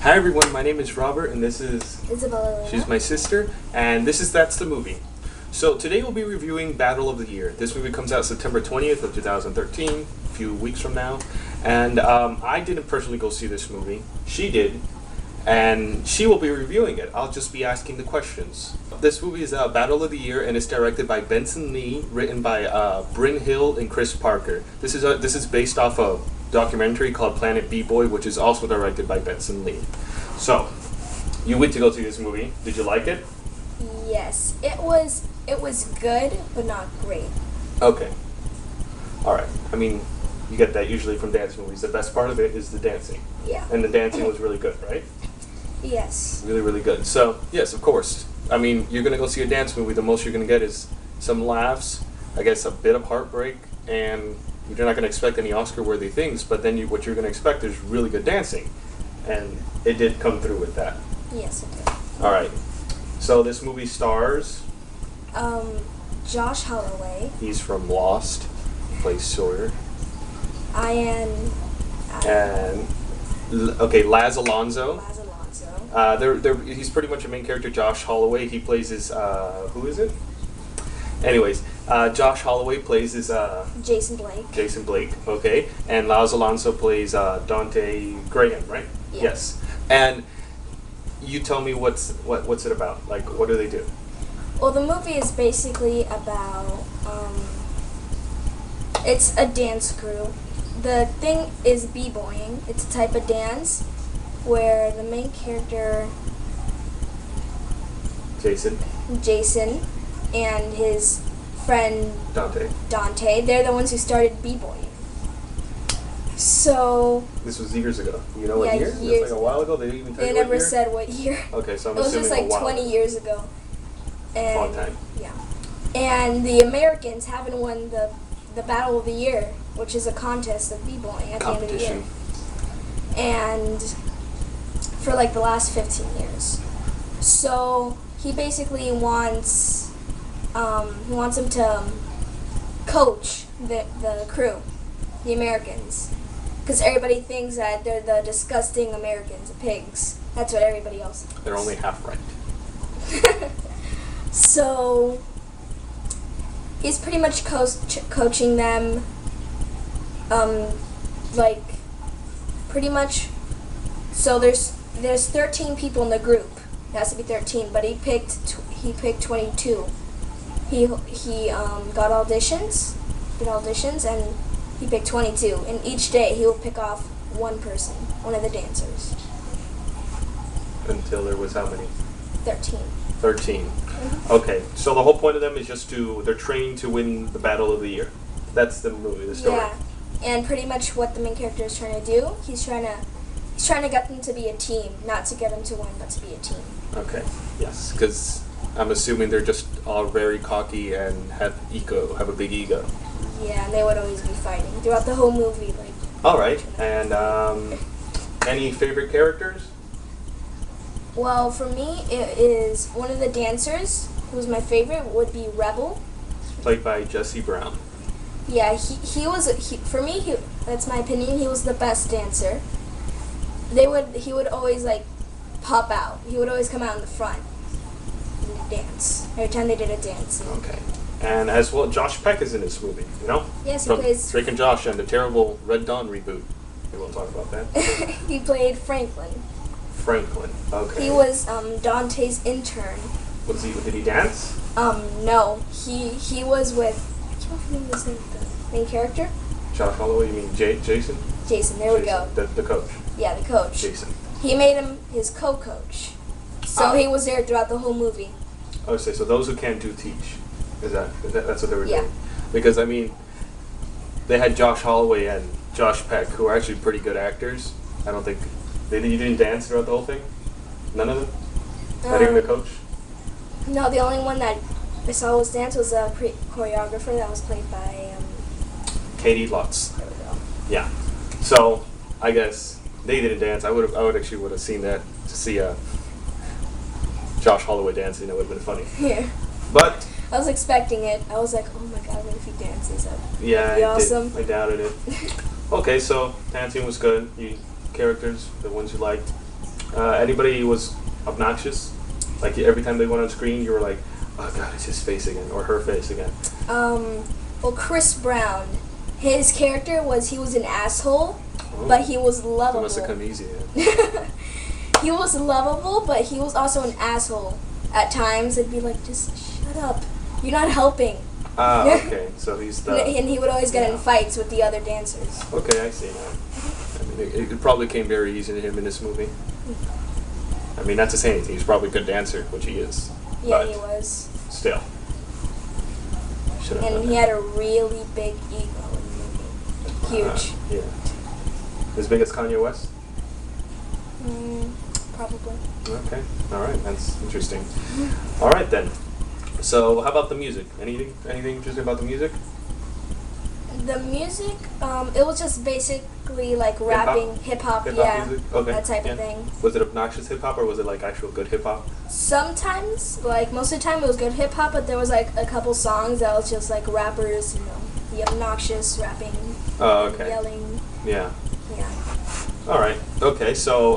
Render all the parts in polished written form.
Hi everyone, my name is Robert and this is Isabella. She's my sister, and this is That's the Movie. So today we'll be reviewing Battle of the Year. This movie comes out September 20th of 2013, a few weeks from now. And I didn't personally go see this movie. She did, and she will be reviewing it. I'll just be asking the questions. This movie is Battle of the Year, and it's directed by Benson Lee, written by Bryn Hill and Chris Parker. This is based off a documentary called Planet B-Boy, which is also directed by Benson Lee. So, you went to go see this movie. Did you like it? Yes, it was good, but not great. Okay. All right. I mean, you get that usually from dance movies. The best part of it is the dancing. Yeah. And the dancing was really good, right? Yes. Really, really good. So, yes, of course. I mean, you're going to go see a dance movie. The most you're going to get is some laughs, I guess a bit of heartbreak, and you're not going to expect any Oscar-worthy things, but then what you're going to expect is really good dancing. And it did come through with that. Yes, it did. All right. So this movie stars... Josh Holloway. He's from Lost. He plays Sawyer. And Laz Alonso. Laz Alonso. He's pretty much a main character. Josh Holloway. He plays his who is it? Anyways, Josh Holloway plays his Jason Blake. Jason Blake. Okay, and Laz Alonso plays Dante Graham, right? Yeah. Yes. And you tell me what's it about? Like, what do they do? Well, the movie is basically about it's a dance crew. The thing is b-boying. It's a type of dance where the main character Jason and his friend Dante, they're the ones who started b-boying. So this was years ago. You know what year? Years like a while ago. They didn't even tell They you what never year? said what year. Okay, so I'm it was assuming just like a while 20 years ago. And long time. Yeah. And the Americans haven't won the Battle of the Year, which is a contest of b-boying at the end of the year. And for like the last 15 years. So he basically wants him to coach the crew, the Americans. Because everybody thinks that they're the disgusting Americans, the pigs. That's what everybody else thinks. They're only half right. So he's pretty much coaching them, like pretty much. So there's 13 people in the group. It has to be 13, but he picked 22. He got auditions, and he picked 22. And each day he will pick off one person, one of the dancers. Until there was how many? 13. 13. Mm-hmm. Okay, so the whole point of them is just they're training to win the Battle of the Year. That's the movie, the story. Yeah, and pretty much what the main character is trying to do, he's trying to get them to be a team, not to get them to win, but to be a team. Okay, yes, because I'm assuming they're just all very cocky and have a big ego. Yeah, and they would always be fighting throughout the whole movie. Like. All right, and any favorite characters? Well, for me, it is one of the dancers who's my favorite would be Rebel. Played by Jesse Brown. Yeah, for me, that's my opinion, he was the best dancer. He would always like pop out. He would always come out in the front and dance every time they did a dance. Okay. And as well, Josh Peck is in this movie, you know? Yes, he From plays Drake and Josh and the terrible Red Dawn reboot. We won't talk about that. He played Franklin. Okay. He was Dante's intern. Did he dance? No. He was with, I can't remember his name, the main character. Josh Holloway, you mean Jason? Jason, there we go. The coach. Yeah, the coach. Jason. He made him his co-coach. So he was there throughout the whole movie. Okay, so those who can't do teach. That's what they were Yeah. doing? Because, I mean, they had Josh Holloway and Josh Peck, who are actually pretty good actors. I don't think... You didn't dance throughout the whole thing? None of them? Not even the coach? No, the only one that I saw was dance was a choreographer that was played by... Katie Lutz. There we go. Yeah. So, I guess they didn't dance. I would have seen that to see Josh Holloway dancing. That would have been funny. Yeah. But I was expecting it. I was like, oh my god, what if he dances? Yeah, be awesome. I doubted it. Okay, so dancing was good. Characters, the ones you liked. Anybody was obnoxious? Like every time they went on screen, you were like, "Oh God, it's his face again," or her face again. Well, Chris Brown, his character he was an asshole, but he was lovable. It must have come easy. Yeah. He was lovable, but he was also an asshole. At times, it'd be like, just shut up. You're not helping. Okay. So he's the... And he would always get in fights with the other dancers. Okay, I see now. I mean, it probably came very easy to him in this movie. I mean, not to say anything. He's probably a good dancer, which he is. Yeah, he was. Still. And he had a really big ego in the movie. Huge. Yeah. As big as Kanye West? Probably. Okay. All right. That's interesting. All right then. So, how about the music? Anything interesting about the music? The music, it was just basically like rapping, hip hop, yeah, music? Okay. that type of thing. Was it obnoxious hip hop or was it like actual good hip hop? Sometimes, like most of the time, it was good hip hop, but there was like a couple songs that was just like rappers, the obnoxious rapping, yelling. Yeah. Yeah. All right. Okay. So,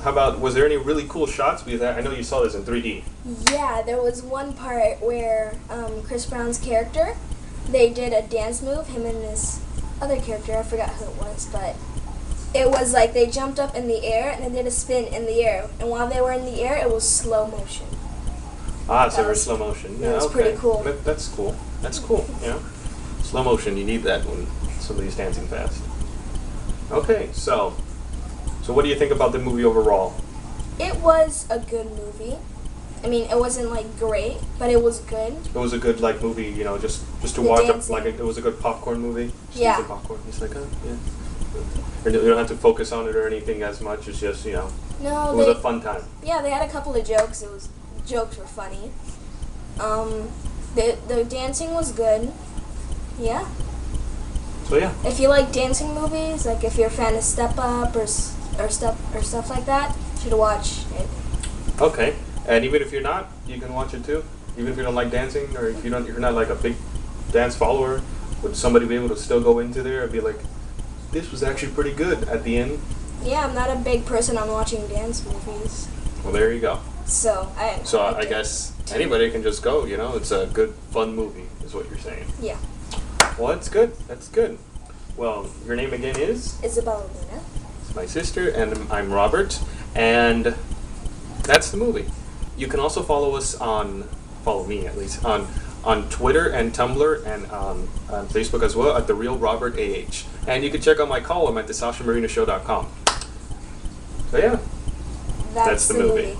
how about, was there any really cool shots? Because I know you saw this in 3D. Yeah, there was one part where Chris Brown's character, they did a dance move, him and this other character, I forgot who it was, but it was like they jumped up in the air and they did a spin in the air. And while they were in the air, it was slow motion. So it was slow motion. Yeah, it was pretty cool. That's cool. That's cool, yeah. Slow motion, you need that when somebody's dancing fast. Okay, so what do you think about the movie overall? It was a good movie. I mean, it wasn't like great, but it was good. It was a good movie, just to watch. It was a good popcorn movie. Yeah. Popcorn. It's like, yeah. You don't have to focus on it or anything as much. It's just, No, it was a fun time. Yeah, they had a couple of jokes. Jokes were funny. The dancing was good. Yeah. So yeah. If you like dancing movies, like if you're a fan of Step Up or stuff like that, you should watch it. Okay. And even if you're not, you can watch it too. Even if you don't like dancing, or if you're not like a big dance follower, would somebody be able to still go into there and be like, this was actually pretty good at the end? Yeah, I'm not a big person on watching dance movies. Well, there you go. So I guess anybody can just go. It's a good, fun movie, is what you're saying. Yeah. Well, that's good. That's good. Well, your name again is? Isabella. It's my sister, and I'm Robert, and that's the movie. You can also follow me at least, on Twitter and Tumblr and on Facebook as well at TheRealRobertAH. And you can check out my column at thesashamarinashow.com. So yeah, that's the movie.